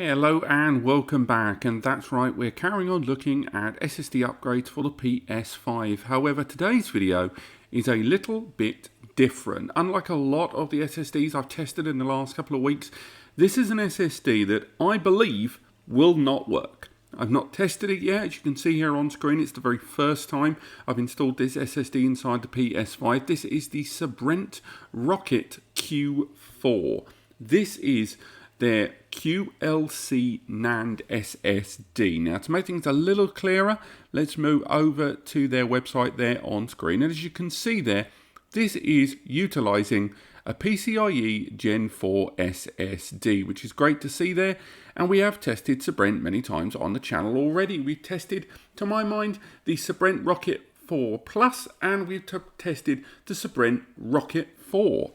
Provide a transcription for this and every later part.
Hello and welcome back, and that's right, we're carrying on looking at SSD upgrades for the PS5. However, today's video is a little bit different. Unlike a lot of the SSDs I've tested in the last couple of weeks, this is an SSD that I believe will not work. I've not tested it yet. As you can see here on screen, it's the very first time I've installed this SSD inside the PS5. This is the Sabrent Rocket Q4. This is their QLC NAND SSD. Now, to make things a little clearer, let's move over to their website there on screen. And as you can see there, this is utilizing a PCIe Gen 4 SSD, which is great to see there. And we have tested Sabrent many times on the channel already. We've tested, to my mind, the Sabrent Rocket 4 Plus, and we've tested the Sabrent Rocket 4.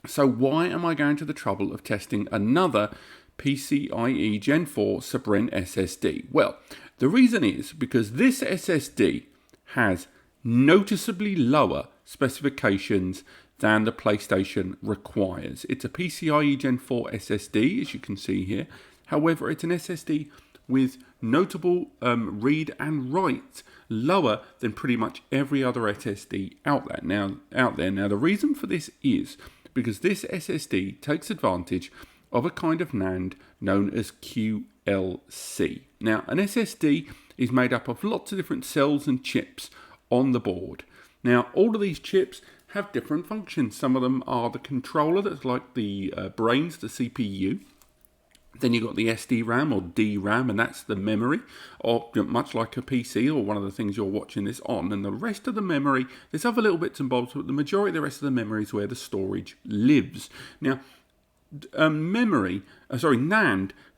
So why am I going to the trouble of testing another PCIe Gen 4 Sabrent SSD? Well, the reason is because this SSD has noticeably lower specifications than the PlayStation requires. It's a PCIe Gen 4 SSD, as you can see here. However, it's an SSD with notable read and write lower than pretty much every other SSD out there. Now, the reason for this is because this SSD takes advantage of a kind of NAND known as QLC. Now, an SSD is made up of lots of different cells and chips on the board. Now, all of these chips have different functions. Some of them are the controller, that's like the brains, the CPU. Then you've got the SD-RAM or DRAM, and that's the memory, or much like a PC or one of the things you're watching this on. And the rest of the memory, there's other little bits and bobs, but the majority of the rest of the memory is where the storage lives. Now, NAND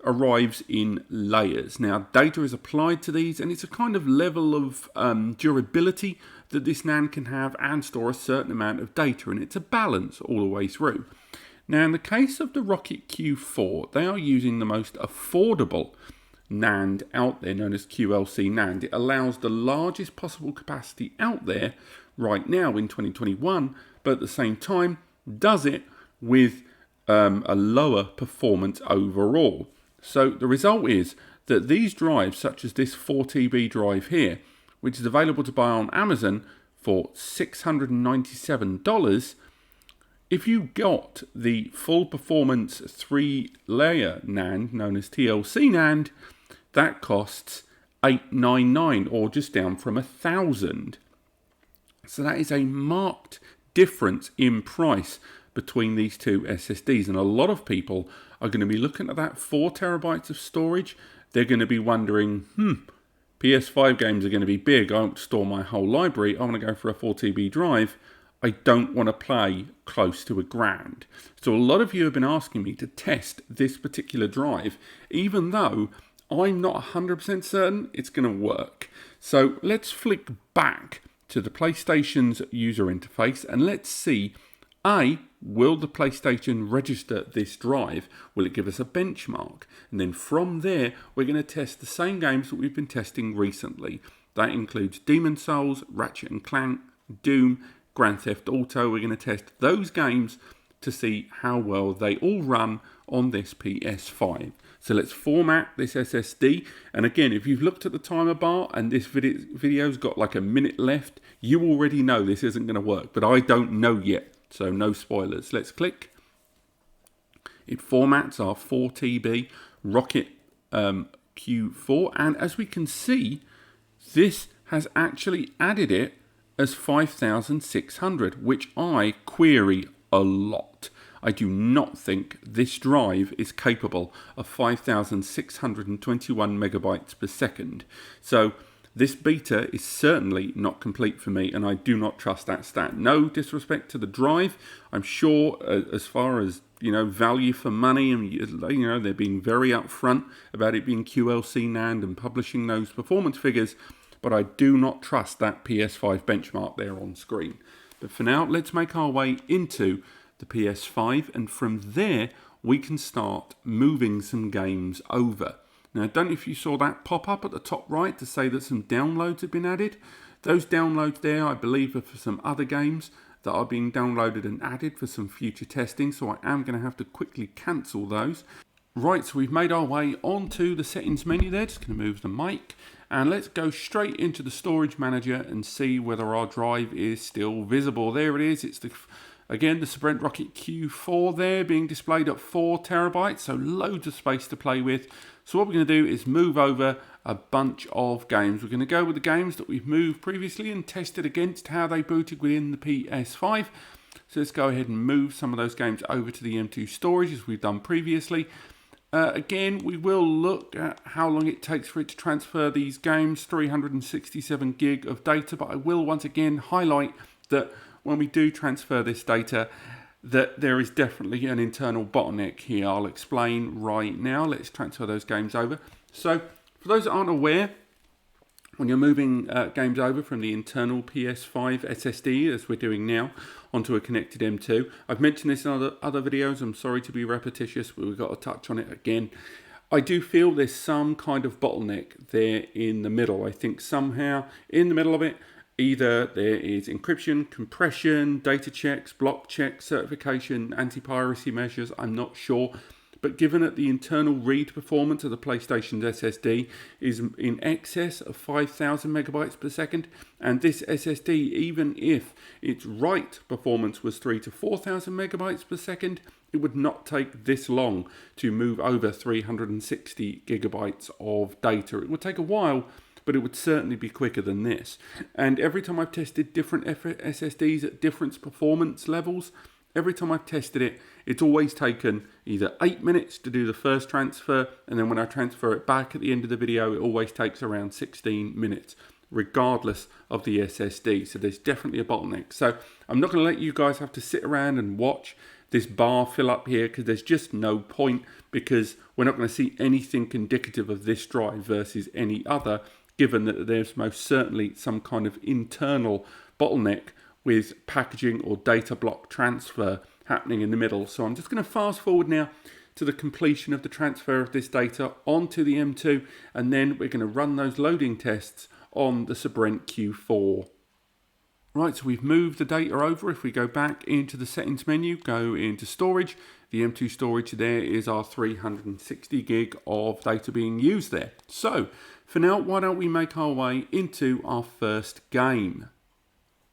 arrives in layers. Now, data is applied to these, and it's a kind of level of durability that this NAND can have and store a certain amount of data, and it's a balance all the way through. Now, in the case of the Rocket Q4, they are using the most affordable NAND out there, known as QLC NAND. It allows the largest possible capacity out there right now in 2021, but at the same time does it with a lower performance overall. So the result is that these drives, such as this 4TB drive here, which is available to buy on Amazon for $697, if you got the full performance 3-layer NAND, known as TLC NAND, that costs $899, or just down from $1,000. So that is a marked difference in price between these two SSDs. And a lot of people are going to be looking at that 4 terabytes of storage. They're going to be wondering, PS5 games are going to be big. I want to store my whole library. I want to go for a 4TB drive. I don't want to play close to $1,000. So a lot of you have been asking me to test this particular drive, even though I'm not 100% certain it's going to work. So let's flick back to the PlayStation's user interface and let's see, will the PlayStation register this drive? Will it give us a benchmark? And then from there, we're going to test the same games that we've been testing recently. That includes Demon's Souls, Ratchet and Clank, Doom, Grand Theft Auto. We're going to test those games to see how well they all run on this PS5. So let's format this SSD. And again, if you've looked at the timer bar and this video's got like a minute left, you already know this isn't going to work, but I don't know yet. So no spoilers. Let's click. It formats our 4TB Rocket Q4. And as we can see, this has actually added it as 5,600, which I query a lot. I do not think this drive is capable of 5,621 megabytes per second. So this beta is certainly not complete for me, and I do not trust that stat. No disrespect to the drive. I'm sure as far as, value for money, and they're being very upfront about it being QLC NAND and publishing those performance figures, but I do not trust that PS5 benchmark there on screen. But for now, let's make our way into the PS5, and from there, we can start moving some games over. Now, I don't know if you saw that pop up at the top right to say that some downloads have been added. Those downloads there, I believe, are for some other games that are being downloaded and added for some future testing, so I am going to have to quickly cancel those. Right, so we've made our way onto the settings menu there. Just going to move the mic. And let's go straight into the storage manager and see whether our drive is still visible. There it is. It's again the Sabrent Rocket Q4 there being displayed at 4 terabytes. So loads of space to play with. So what we're going to do is move over a bunch of games. We're going to go with the games that we've moved previously and tested against how they booted within the PS5. So let's go ahead and move some of those games over to the M.2 storage as we've done previously. Again, we will look at how long it takes for it to transfer these games, 367 gig of data, but I will once again highlight that when we do transfer this data, that there is definitely an internal bottleneck here. I'll explain right now. Let's transfer those games over. So, for those that aren't aware, when you're moving games over from the internal PS5 SSD, as we're doing now, onto a connected M.2. I've mentioned this in other videos. I'm sorry to be repetitious, but we've got to touch on it again. I do feel there's some kind of bottleneck there in the middle. I think somehow in the middle of it, either there is encryption, compression, data checks, block checks, certification, anti-piracy measures, I'm not sure. But given that the internal read performance of the PlayStation's SSD is in excess of 5,000 megabytes per second, and this SSD, even if its write performance was 3,000 to 4,000 megabytes per second, it would not take this long to move over 360 gigabytes of data. It would take a while, but it would certainly be quicker than this. And every time I've tested different SSDs at different performance levels, every time I've tested it, it's always taken either 8 minutes to do the first transfer, and then when I transfer it back at the end of the video, it always takes around 16 minutes, regardless of the SSD. So there's definitely a bottleneck. So I'm not going to let you guys have to sit around and watch this bar fill up here, because there's just no point, because we're not going to see anything indicative of this drive versus any other, given that there's most certainly some kind of internal bottleneck with packaging or data block transfer happening in the middle. So I'm just going to fast forward now to the completion of the transfer of this data onto the M.2, and then we're going to run those loading tests on the Sabrent Q4. Right, so we've moved the data over. If we go back into the settings menu, go into storage, the M.2 storage there is our 360 gig of data being used there. So for now, why don't we make our way into our first game?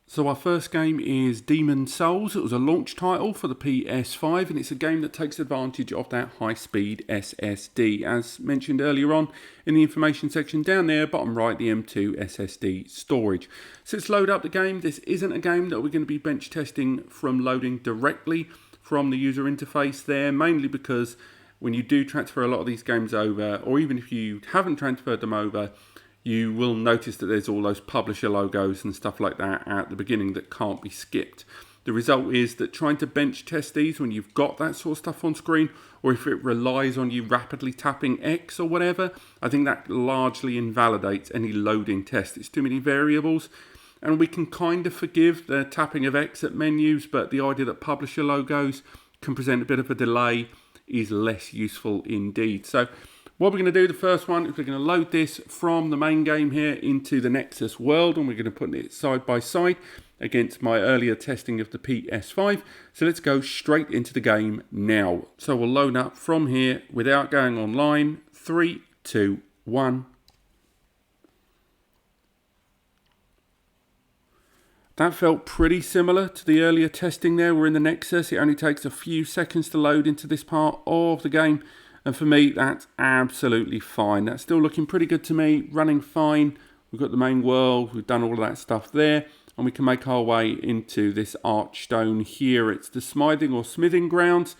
So our first game is Demon Souls. It was a launch title for the PS5, and it's a game that takes advantage of that high-speed SSD. As mentioned earlier on in the information section down there, bottom right, the M.2 SSD storage. So let's load up the game. This isn't a game that we're going to be bench testing from loading directly from the user interface there, mainly because when you do transfer a lot of these games over, or even if you haven't transferred them over, you will notice that there's all those publisher logos and stuff like that at the beginning that can't be skipped. The result is that trying to bench test these when you've got that sort of stuff on screen, or if it relies on you rapidly tapping X or whatever, I think that largely invalidates any loading test. It's too many variables, and we can kind of forgive the tapping of X at menus, but the idea that publisher logos can present a bit of a delay is less useful indeed. So what we're going to do, the first one, is we're going to load this from the main game here into the Nexus world, and we're going to put it side by side against my earlier testing of the PS5. So let's go straight into the game now. So we'll load up from here without going online. 3, 2, 1. That felt pretty similar to the earlier testing there. We're in the Nexus. It only takes a few seconds to load into this part of the game. And for me, that's absolutely fine. That's still looking pretty good to me, running fine. We've got the main world, we've done all of that stuff there, and we can make our way into this archstone here. It's the smithing or smithing grounds,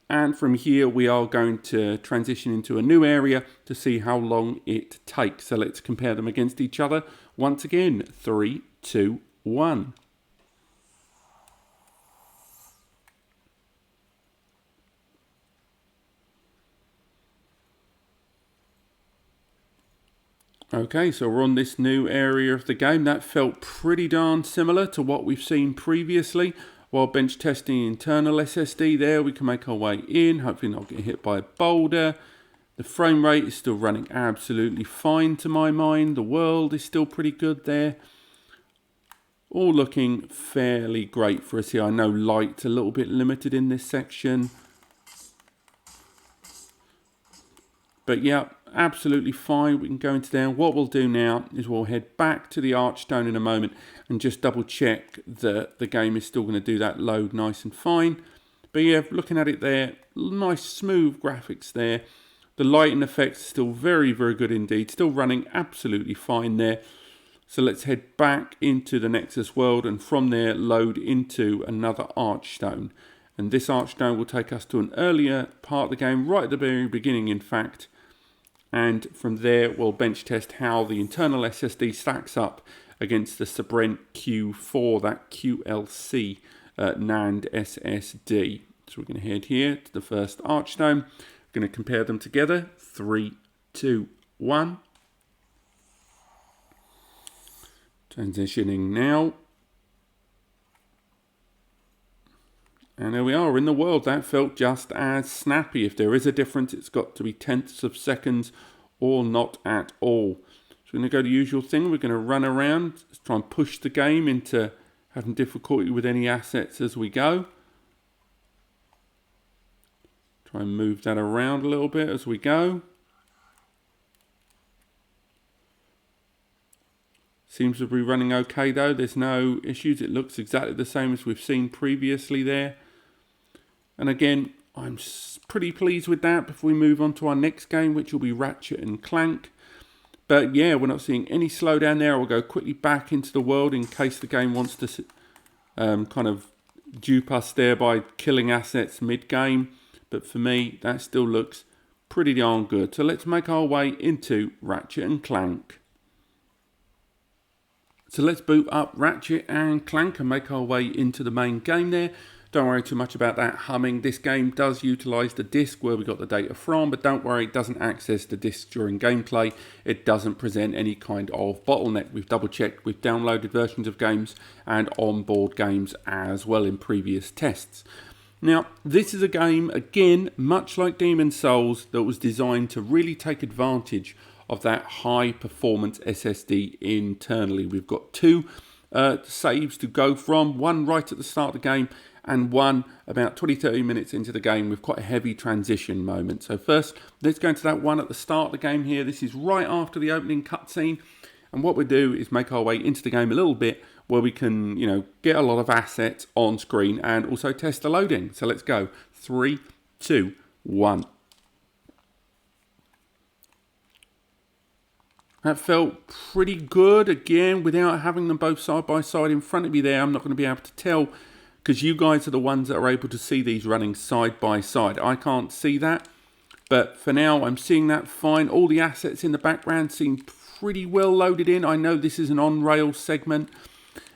and from here we are going to transition into a new area to see how long it takes. So let's compare them against each other. Once again, 3, 2, 1. Okay, so we're on this new area of the game. That felt pretty darn similar to what we've seen previously. While bench testing internal SSD there, we can make our way in, hopefully not get hit by a boulder. The frame rate is still running absolutely fine to my mind. The world is still pretty good there. All looking fairly great for us here. I know light's a little bit limited in this section. But yeah, absolutely fine. We can go into there. What we'll do now is we'll head back to the Archstone in a moment and just double check that the game is still going to do that load nice and fine. But yeah, looking at it there, nice smooth graphics there. The lighting effects are still very, very good indeed. Still running absolutely fine there. So let's head back into the Nexus world and from there load into another Archstone. And this Archstone will take us to an earlier part of the game, right at the very beginning in fact. And from there we'll bench test how the internal SSD stacks up against the Sabrent Q4, that QLC NAND SSD. So we're going to head here to the first Archstone. We're going to compare them together. 3, 2, 1. Transitioning now. And there we are in the world. That felt just as snappy. If there is a difference, it's got to be tenths of seconds or not at all. So we're going to go the usual thing. We're going to run around, try and push the game into having difficulty with any assets as we go. Try and move that around a little bit as we go. Seems to be running okay though. There's no issues. It looks exactly the same as we've seen previously there. And again, I'm pretty pleased with that before we move on to our next game, which will be Ratchet and Clank. But yeah, we're not seeing any slowdown there. We'll go quickly back into the world in case the game wants to kind of dupe us there by killing assets mid-game. But for me, that still looks pretty darn good. So let's make our way into Ratchet and Clank. So let's boot up Ratchet and Clank and make our way into the main game there. Don't worry too much about that humming. This game does utilise the disk where we got the data from, but don't worry, it doesn't access the disk during gameplay. It doesn't present any kind of bottleneck. We've double checked with downloaded versions of games and onboard games as well in previous tests. Now, this is a game, again, much like Demon's Souls, that was designed to really take advantage of that high performance SSD internally. We've got two saves to go from, one right at the start of the game and one about 20-30 minutes into the game with quite a heavy transition moment. So first, let's go into that one at the start of the game here. This is right after the opening cutscene. And what we do is make our way into the game a little bit where we can, get a lot of assets on screen and also test the loading. So let's go. 3, 2, 1. That felt pretty good. Again, without having them both side by side in front of me there, I'm not going to be able to tell because you guys are the ones that are able to see these running side by side. I can't see that, but for now, I'm seeing that fine. All the assets in the background seem pretty well loaded in. I know this is an on-rail segment,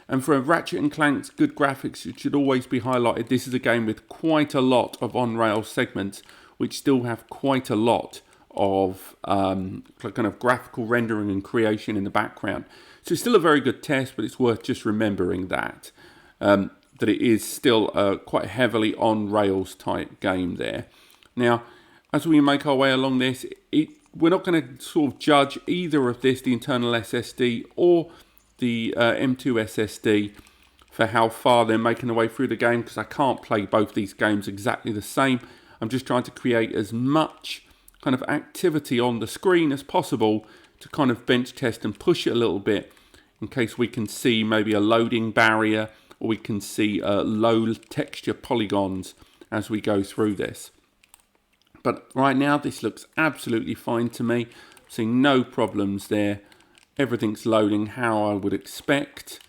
and for Ratchet and Clank's good graphics, it should always be highlighted. This is a game with quite a lot of on-rail segments, which still have quite a lot of kind of graphical rendering and creation in the background. So it's still a very good test, but it's worth just remembering that that it is still a quite heavily on rails type game there. Now, as we make our way along this, we're not going to sort of judge either of this, the internal SSD or the M.2 SSD, for how far they're making their way through the game, because I can't play both these games exactly the same. I'm just trying to create as much kind of activity on the screen as possible to kind of bench test and push it a little bit in case we can see maybe a loading barrier or we can see low texture polygons as we go through this. But right now this looks absolutely fine to me. I'm seeing no problems there. Everything's loading how I would expect.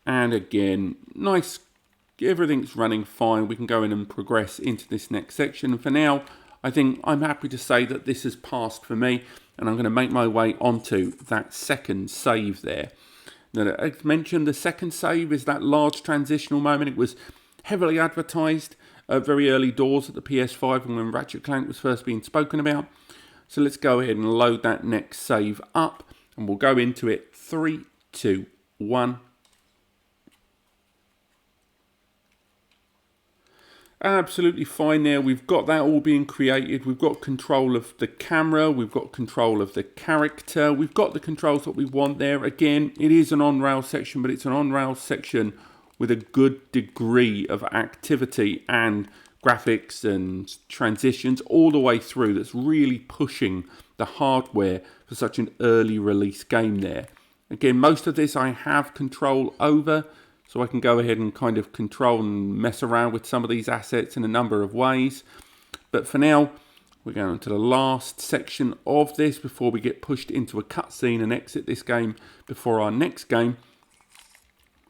And again, nice, everything's running fine. We can go in and progress into this next section. And for now, I think I'm happy to say that this has passed for me, and I'm going to make my way onto that second save there. Now, as mentioned, the second save is that large transitional moment. It was heavily advertised very early doors at the PS5 and when Ratchet Clank was first being spoken about. So let's go ahead and load that next save up, and we'll go into it. 3, 2, 1. Absolutely fine there. We've got that all being created. We've got control of the camera. We've got control of the character. We've got the controls that we want there. Again, it is an on-rail section, but it's an on-rail section with a good degree of activity and graphics and transitions all the way through, that's really pushing the hardware for such an early release game there. Again, most of this I have control over, so I can go ahead and kind of control and mess around with some of these assets in a number of ways. But for now, we're going on to the last section of this before we get pushed into a cutscene and exit this game before our next game.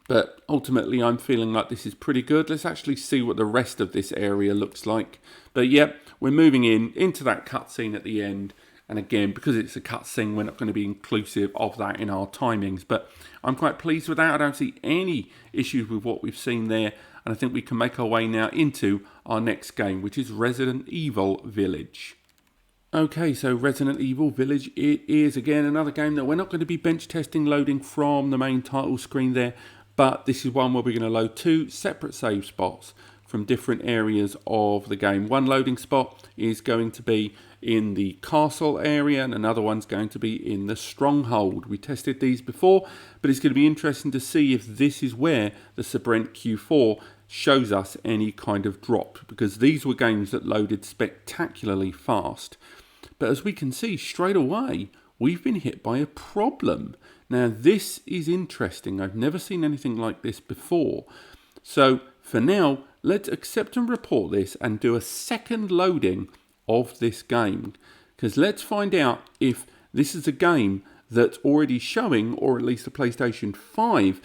But ultimately, I'm feeling like this is pretty good. Let's actually see what the rest of this area looks like. But yeah, we're moving into that cutscene at the end. And again, because it's a cutscene, we're not going to be inclusive of that in our timings. But I'm quite pleased with that. I don't see any issues with what we've seen there. And I think we can make our way now into our next game, which is Resident Evil Village. Okay, so Resident Evil Village, it is again another game that we're not going to be bench testing loading from the main title screen there. But this is one where we're going to load two separate save spots from different areas of the game. One loading spot is going to be in the castle area and another one's going to be in the stronghold. We tested these before, but it's going to be interesting to see if this is where the Sabrent Q4 shows us any kind of drop, because these were games that loaded spectacularly fast. But as we can see straight away, we've been hit by a problem. Now this is interesting. I've never seen anything like this before. So for now, let's accept and report this and do a second loading of this game. Because let's find out if this is a game that's already showing, or at least the PlayStation 5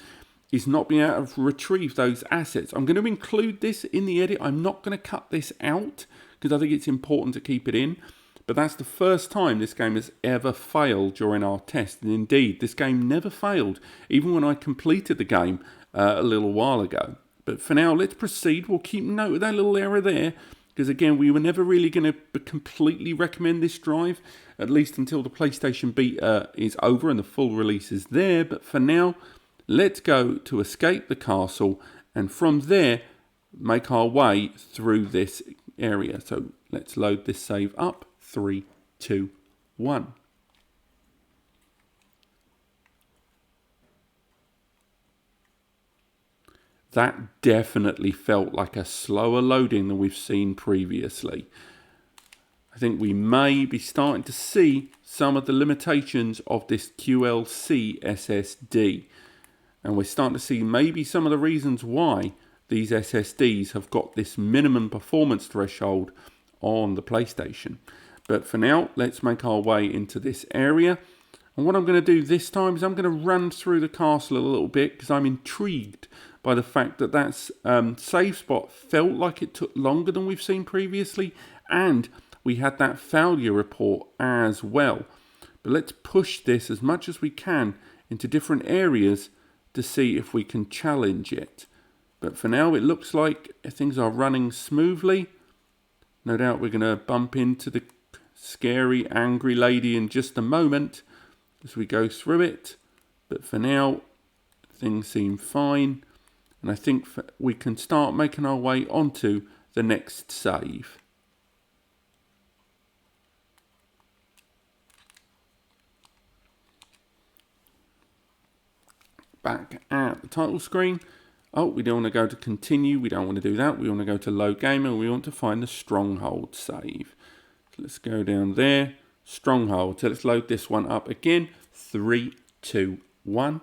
is not being able to retrieve those assets. I'm going to include this in the edit. I'm not going to cut this out because I think it's important to keep it in. But that's the first time this game has ever failed during our test. And indeed, this game never failed, even when I completed the game a little while ago. But for now, let's proceed. We'll keep note of that little error there, because again, we were never really going to completely recommend this drive, at least until the PlayStation beta is over and the full release is there. But for now, let's go to escape the castle, and from there, make our way through this area. So let's load this save up. 3, 2, 1. That definitely felt like a slower loading than we've seen previously. I think we may be starting to see some of the limitations of this QLC SSD. And we're starting to see maybe some of the reasons why these SSDs have got this minimum performance threshold on the PlayStation. But for now, let's make our way into this area. And what I'm going to do this time is I'm going to run through the castle a little bit, because I'm intrigued by the fact that that save spot felt like it took longer than we've seen previously. And we had that failure report as well. But let's push this as much as we can into different areas to see if we can challenge it. But for now, it looks like things are running smoothly. No doubt we're going to bump into the scary, angry lady in just a moment as we go through it. But for now, things seem fine. And I think we can start making our way onto the next save. Back at the title screen. Oh, we don't want to go to continue. We don't want to do that. We want to go to load game, and we want to find the stronghold save. So let's go down there. Stronghold. So let's load this one up again. 3, 2, 1.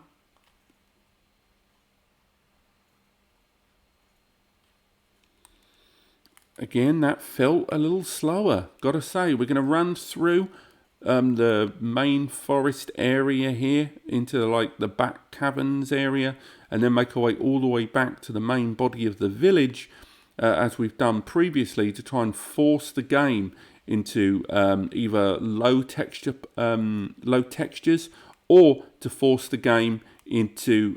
Again, that felt a little slower. Gotta say, we're going to run through the main forest area here into like the back caverns area, and then make our way all the way back to the main body of the village, as we've done previously, to try and force the game into either low textures, or to force the game into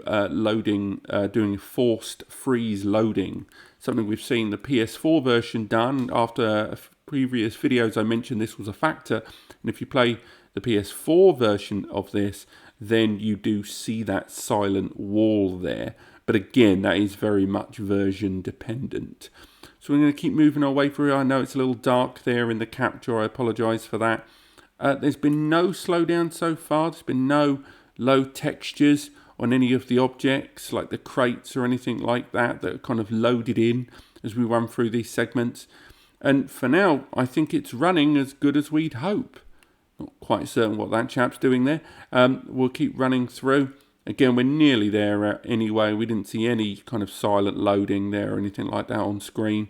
doing forced freeze loading. Something we've seen the PS4 version done. After previous videos I mentioned this was a factor, and if you play the PS4 version of this, then you do see that silent wall there. But again, that is very much version dependent. So we're going to keep moving our way through. I know it's a little dark there in the capture. I apologise for that. There's been no slowdown so far. There's been no low textures on any of the objects, like the crates or anything like that, that are kind of loaded in as we run through these segments. And for now, I think it's running as good as we'd hope. Not quite certain what that chap's doing there. We'll keep running through. Again, we're nearly there anyway. We didn't see any kind of silent loading there or anything like that on screen.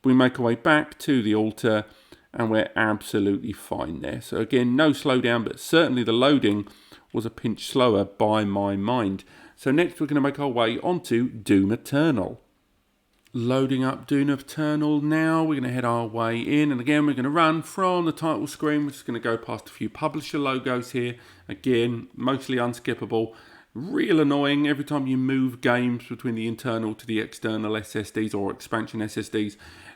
We make our way back to the altar and we're absolutely fine there. So again, no slowdown, but certainly the loading was a pinch slower by my mind. So next we're going to make our way onto Doom Eternal. Loading up Doom Eternal now. We're going to head our way in, and again we're going to run from the title screen. We're just going to go past a few publisher logos here. Again, mostly unskippable. Real annoying every time you move games between the internal to the external SSDs or expansion SSDs.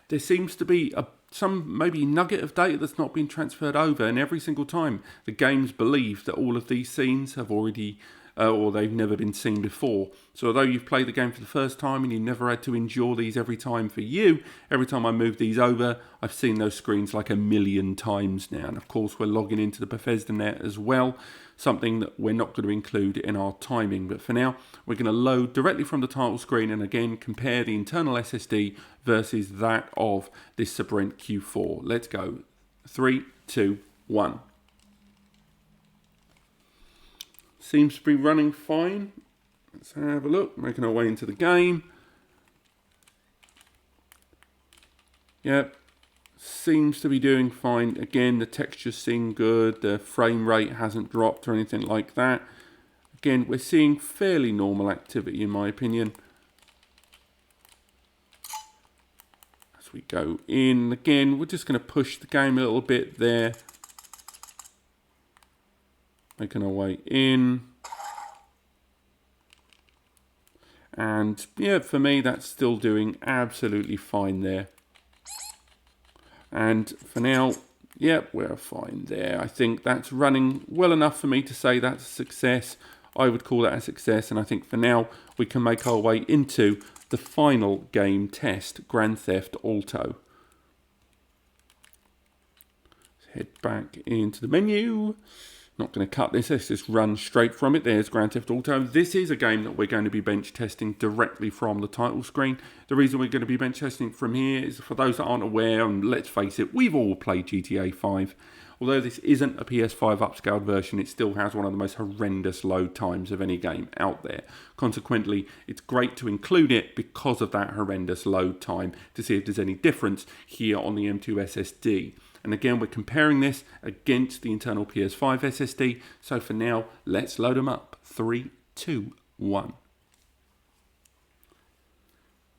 There seems to be some maybe nugget of data that's not been transferred over, and every single time the games believe that all of these scenes have already or they've never been seen before. So although you've played the game for the first time and you've never had to endure these every time for you, every time I move these over, I've seen those screens like 1,000,000 times now. And of course we're logging into the Bethesda net as well, something that we're not going to include in our timing. But for now, we're going to load directly from the title screen and again compare the internal SSD versus that of this Sabrent Q4. Let's go. 3, 2, 1. Seems to be running fine. Let's have a look. Making our way into the game. Yep. Seems to be doing fine. Again, the textures seem good. The frame rate hasn't dropped or anything like that. Again, we're seeing fairly normal activity in my opinion. As we go in, again, we're just going to push the game a little bit there. Making our way in. And yeah, for me, that's still doing absolutely fine there. And for now, yeah, we're fine there. I think that's running well enough for me to say that's a success. I would call that a success. And I think for now, we can make our way into the final game test, Grand Theft Auto. Let's head back into the menu. Not going to cut this, let's just run straight from it. There's Grand Theft Auto. This is a game that we're going to be bench testing directly from the title screen. The reason we're going to be bench testing from here is for those that aren't aware, and let's face it, we've all played GTA 5. Although this isn't a PS5 upscaled version, it still has one of the most horrendous load times of any game out there. Consequently, it's great to include it because of that horrendous load time to see if there's any difference here on the M.2 SSD. And again, we're comparing this against the internal PS5 SSD. So for now, let's load them up. 3, 2, 1.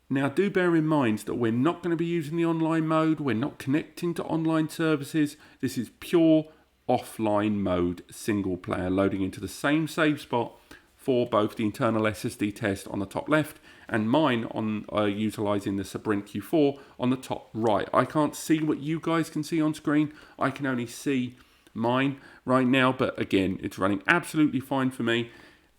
Now, do bear in mind that we're not going to be using the online mode. We're not connecting to online services. This is pure offline mode, single player, loading into the same save spot for both the internal SSD test on the top left and mine on utilising the Sabrent Q4 on the top right. I can't see what you guys can see on screen. I can only see mine right now, but again, it's running absolutely fine for me.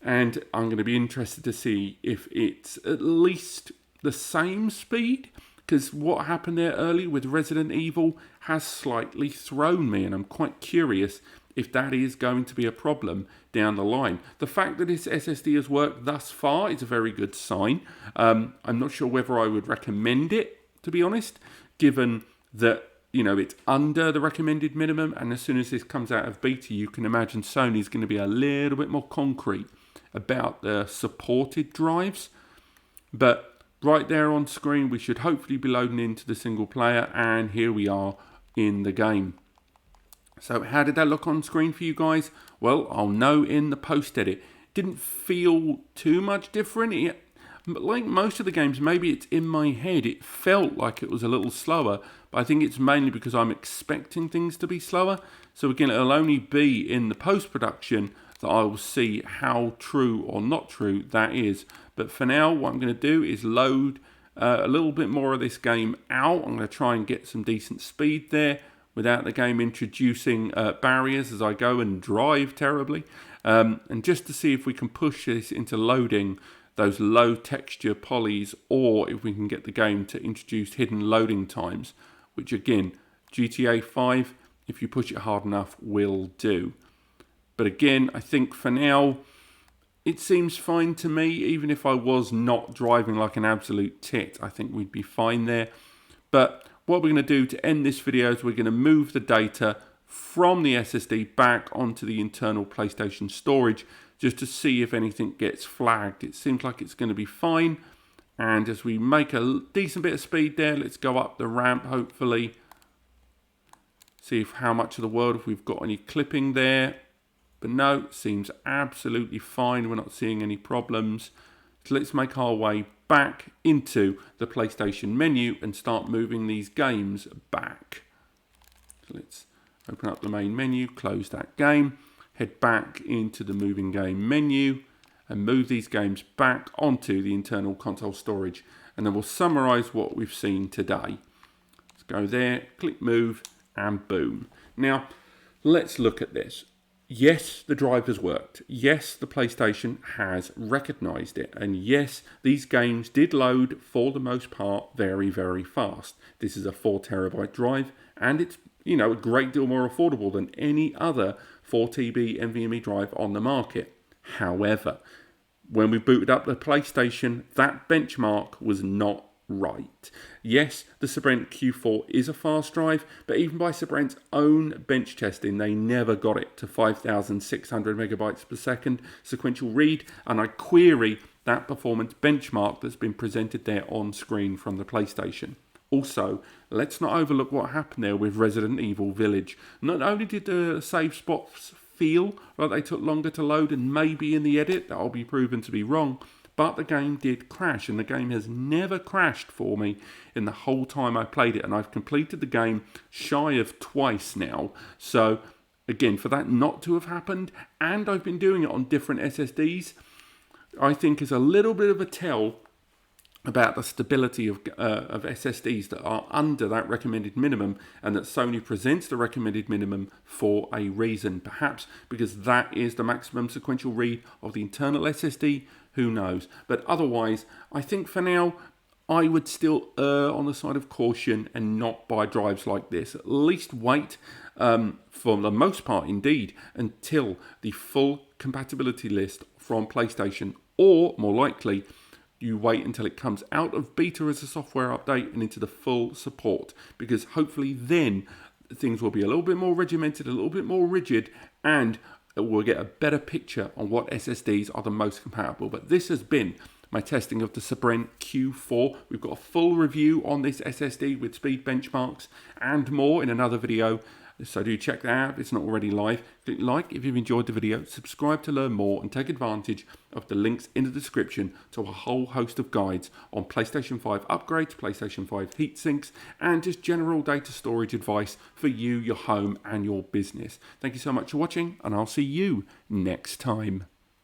And I'm going to be interested to see if it's at least the same speed, because what happened there early with Resident Evil has slightly thrown me, and I'm quite curious if that is going to be a problem down the line. The fact that this SSD has worked thus far is a very good sign. I'm not sure whether I would recommend it, to be honest, given that, you know, it's under the recommended minimum, and as soon as this comes out of beta, you can imagine Sony's going to be a little bit more concrete about the supported drives. But right there on screen, we should hopefully be loading into the single player, and here we are in the game. So how did that look on screen for you guys? Well, I'll know in the post-edit. Didn't feel too much different. Like most of the games, maybe it's in my head. It felt like it was a little slower, but I think it's mainly because I'm expecting things to be slower. So again, it'll only be in the post-production that I will see how true or not true that is. But for now, what I'm going to do is load a little bit more of this game out. I'm going to try and get some decent speed there without the game introducing barriers as I go and drive terribly. And just to see if we can push this into loading those low texture polys, or if we can get the game to introduce hidden loading times, which again, GTA 5, if you push it hard enough, will do. But again, I think for now, it seems fine to me. Even if I was not driving like an absolute tit, I think we'd be fine there. But what we're going to do to end this video is we're going to move the data from the SSD back onto the internal PlayStation storage just to see if anything gets flagged. It seems like it's going to be fine. And as we make a decent bit of speed there, let's go up the ramp hopefully. See if how much of the world, if we've got any clipping there. But no, it seems absolutely fine. We're not seeing any problems. So let's make our way back into the PlayStation menu and start moving these games back. So let's open up the main menu, close that game, head back into the moving game menu and move these games back onto the internal console storage. And then we'll summarize what we've seen today. Let's go there, click move, and boom. Now, let's look at this. Yes, the drivers worked. Yes, the PlayStation has recognized it. And yes, these games did load for the most part very, very fast. This is a 4 terabyte drive and it's, you know, a great deal more affordable than any other 4TB NVMe drive on the market. However, when we booted up the PlayStation, that benchmark was not right. Yes, the Sabrent Q4 is a fast drive, but even by Sabrent's own bench testing, they never got it to 5,600 megabytes per second sequential read, and I query that performance benchmark that's been presented there on screen from the PlayStation. Also, let's not overlook what happened there with Resident Evil Village. Not only did the save spots feel like they took longer to load, and maybe in the edit that'll be proven to be wrong, but the game did crash, and the game has never crashed for me in the whole time I played it, and I've completed the game shy of twice now. So again, for that not to have happened, and I've been doing it on different SSDs, I think is a little bit of a tell about the stability of SSDs that are under that recommended minimum, and that Sony presents the recommended minimum for a reason. Perhaps because that is the maximum sequential read of the internal SSD, who knows. But otherwise, I think for now, I would still err on the side of caution and not buy drives like this. At least wait, for the most part indeed, until the full compatibility list from PlayStation, or more likely, you wait until it comes out of beta as a software update and into the full support, because hopefully then things will be a little bit more regimented, a little bit more rigid, and we'll get a better picture on what SSDs are the most compatible. But this has been my testing of the Sabrent Q4. We've got a full review on this SSD with speed benchmarks and more in another video. So do check that out if it's not already live. Click like if you've enjoyed the video, subscribe to learn more, and take advantage of the links in the description to a whole host of guides on PlayStation 5 upgrades, PlayStation 5 heatsinks, and just general data storage advice for you, your home, and your business. Thank you so much for watching, and I'll see you next time.